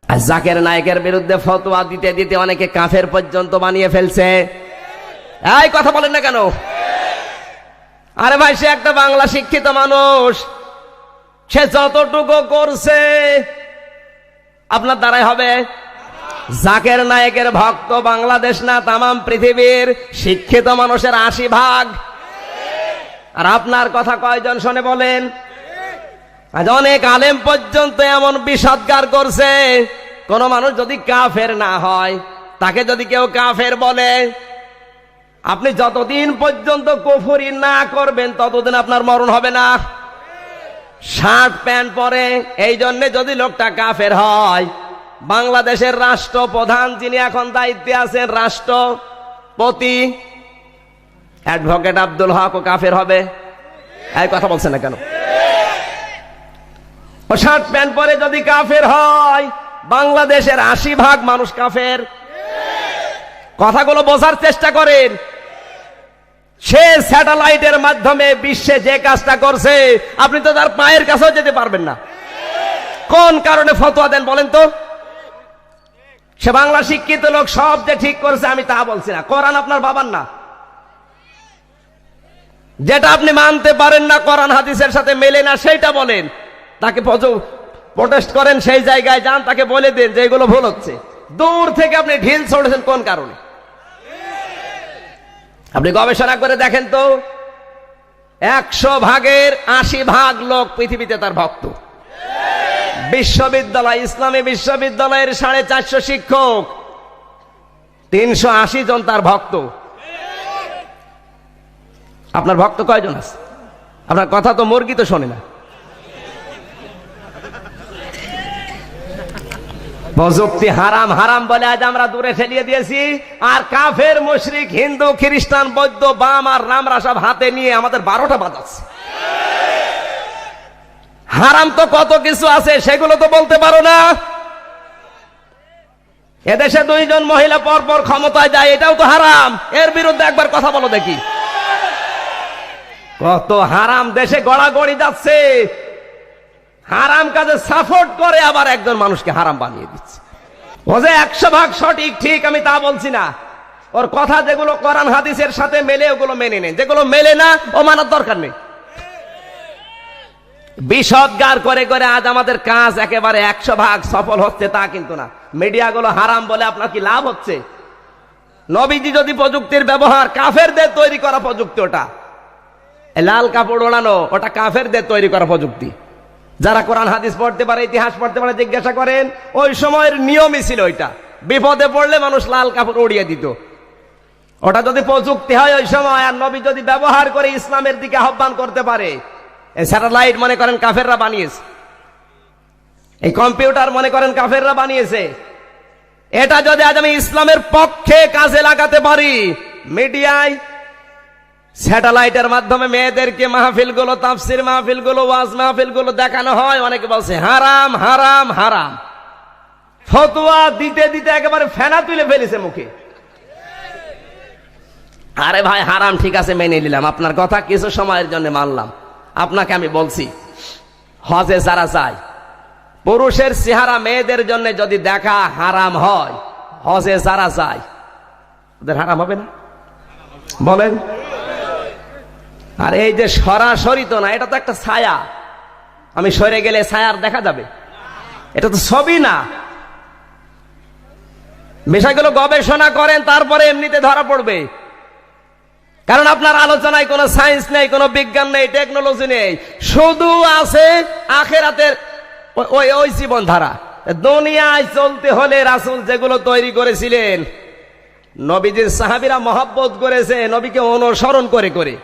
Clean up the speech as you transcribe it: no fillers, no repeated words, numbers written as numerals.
আর জাকির নায়েকের বিরুদ্ধে ফতোয়া দিতে দিতে অনেকে কাফের পর্যন্ত বানিয়ে ফেলছে। এই কথা বলেন না কেন? আরে ভাই, সে একটা বাংলা শিক্ষিত মানুষ, সে যতটুকু করছে আপনার দ্বারাই হবে। জাকির নায়েকের ভক্ত বাংলাদেশ না তামাম পৃথিবীর শিক্ষিত মানুষের 80%। আর আপনার কথা কয়জন শোনে বলেন? আজ অনেক আলেম পর্যন্ত এমন বিষাদগার করছে, কোন মানুষ যদি কাফের না হয়, তাকে যদি কেউ কাফের বলে, আপনি যতদিন পর্যন্ত কুফরি না করবেন ততদিন আপনার মরণ হবে না। শার্ট প্যান্ট পরে এই জন্য যদি লোকটা কাফের হয়, বাংলাদেশের রাষ্ট্রপ্রধান যিনি এখন দায়িত্বে আছেন, রাষ্ট্রপতি অ্যাডভোকেট আব্দুল হক, ও কাফের হবে? এই কথা বলছেন না কেন? ও শার্ট প্যান্ট পরে যদি কাফের হয়, বাংলাদেশের 80% মানুষ কাফের। কথাগুলো বোঝার চেষ্টা করেন। সে স্যাটেলাইটের মাধ্যমে বিশ্বে যে কাজটা করছে, আপনি তো তার পায়ের কাছেও যেতে পারবেন না। কোন কারণে ফতোয়া দেন বলেন তো? সে বাংলা শিক্ষিত লোক, সব যে ঠিক করছে আমি তা বলছি না। কোরআন আপনার বাবার না। যেটা আপনি মানতে পারেন না, কোরআন হাদিসের সাথে মেলে না, সেইটা বলেন। তাকে প্রোটেস্ট করেন, সেই জায়গায় যান, তাকে বলে দেন যে এগুলো ভুল হচ্ছে। দূর থেকে আপনি ঢিল ছড়েছেন কোন কারণে? আপনি গবেষণা করে দেখেন তো, 100%-এর 80% লোক পৃথিবীতে তার ভক্ত। বিশ্ববিদ্যালয়, ইসলামী বিশ্ববিদ্যালয়ের 450 শিক্ষক, 380 জন তার ভক্ত। আপনার ভক্ত কয়জন আছে? আপনার কথা তো মুরগি তো শোনে না। প্রযুক্তি হারাম হারাম বলে আজ আমরা দূরে ঠেলিয়ে দিয়েছি, আর কাফের, মুশরিক, হিন্দু, খ্রিস্টান, বৌদ্ধ, বাম আর রামরা সব হাতে নিয়ে আমাদের 12টা বাজাচ্ছে। হারাম তো কত কিছু আছে, সেগুলো তো বলতে পারো না। এদেশে 2 জন মহিলা পরপর ক্ষমতায় যায়, এটাও তো হারাম। এর বিরুদ্ধে একবার কথা বলো দেখি। কত হারাম দেশে গড়াগড়ি যাচ্ছে, হারাম কাজে সাপোর্ট করে, আবার একজন মানুষকে হারাম বানিয়ে দিচ্ছে। ও যে 100% সঠিক, ঠিক আমি তা বলছি না। ওর কথা যেগুলো কোরআন হাদিসের সাথে মেলে, ওগুলো মেনে নেন। যেগুলো মেলে না, ও মানার দরকার নেই। বিষদগার করে করে আজ আমাদের কাজ একেবারে 100% সফল হচ্ছে তা কিন্তু না। মিডিয়াগুলো হারাম বলে আপনার কি লাভ হচ্ছে? নবীজি যদি প্রযুক্তির ব্যবহার, কাফেরদের তৈরি করা প্রযুক্তি, ওটা লাল কাপড় ওড়ানো, ওটা কাফেরদের তৈরি করা প্রযুক্তি। যারা কোরআন হাদিস পড়তে পারে, ইতিহাস পড়তে পারে, জিজ্ঞাসা করেন, ওই সময়ের নিয়মই ছিল ওইটা। বিপদে পড়লে মানুষ লাল কাপড় উড়িয়ে দিত। ওটা যদি প্রযুক্তি হয় ওই সময়, আর নবী যদি ব্যবহার করে ইসলামের দিকে আহ্বান করতে পারে, এই স্যাটেলাইট মনে করেন কাফেররা বানিয়েছে, এই কম্পিউটার মনে করেন কাফেররা বানিয়েছে। এটা যদি আজ আমি ইসলামের পক্ষে কাজে লাগাতে পারি, মিডিয়ায় স্যাটেলাইটের মাধ্যমে মেয়েদেরকে মাহফিলগুলো, তাফসির মাহফিলগুলো, ওয়াজ মাহফিলগুলো দেখানো হয়, অনেকে বলছে হারাম হারাম হারাম। ফতোয়া দিতে দিতে একেবারে ফেনা তুলে ফেলেছে মুখে। আরে ভাই, হারাম ঠিক আছে, মেনে নিলাম আপনার কথা, কিছু সময়ের জন্য মানলাম। আপনাকে আমি বলছি, হজে যারা যায়, পুরুষের চেহারা মেয়েদের জন্য যদি দেখা হারাম হয়, হজে যারা যায় ওদের হারাম হবে না? বলেন। আর এই যে সরাসরি তো না, এটা তো একটা ছায়া। আমি সরে গেলে ছায়ার দেখা যাবে? এটা তো ছবি না। বিষয়গুলো গবেষণা করেন, তারপরে এমনিতে ধরা পড়বে। কারণ আপনার আলোচনায় কোনো সায়েন্স নেই, কোনো বিজ্ঞান নেই, টেকনোলজি নেই, শুধু আছে আখিরাতের ওই জীবনধারা। দুনিয়ায় চলতে হলে রাসূল যেগুলো তৈরি করেছিলেন, নবীজির সাহাবীরা মহব্বত করেছে নবীকে অনুসরণ করে করে।